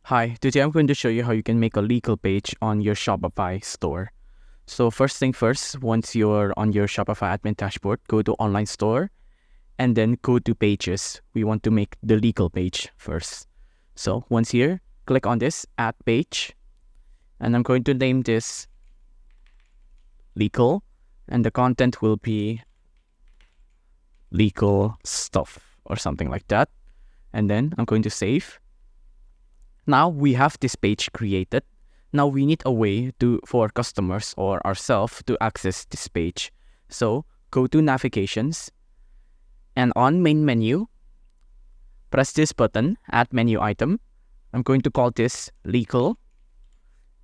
Hi, today I'm going to show you how you can make a legal page on your Shopify store. So first thing first, once you're on your Shopify admin dashboard, go to online store and then go to pages. We want to make the legal page first. So once here, click on this add page and I'm going to name this legal and the content will be legal stuff or something like that. And then I'm going to save. Now we have this page created. Now we need a way for customers or ourselves to access this page. So go to navigations and on main menu, press this button, add menu item. I'm going to call this legal.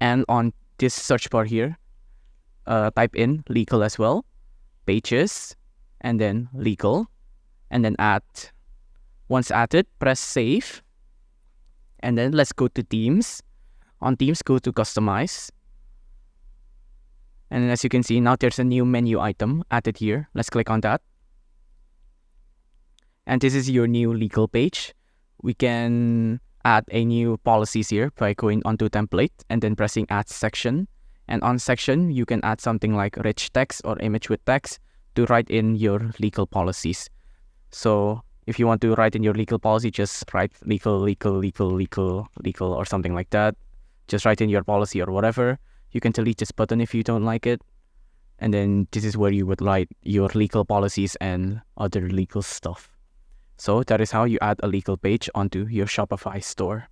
And on this search bar here, type in legal as well, pages, and then legal, and then add. Once added, press save. And then let's go to themes. On themes, go to customize. And as you can see, now there's a new menu item added here. Let's click on that. And this is your new legal page. We can add a new policies here by going onto template and then pressing add section. And on section, you can add something like rich text or image with text to write in your legal policies. So if you want to write in your legal policy, just write legal or something like that. Just write in your policy or whatever. You can delete this button if you don't like it. And then this is where you would write your legal policies and other legal stuff. So that is how you add a legal page onto your Shopify store.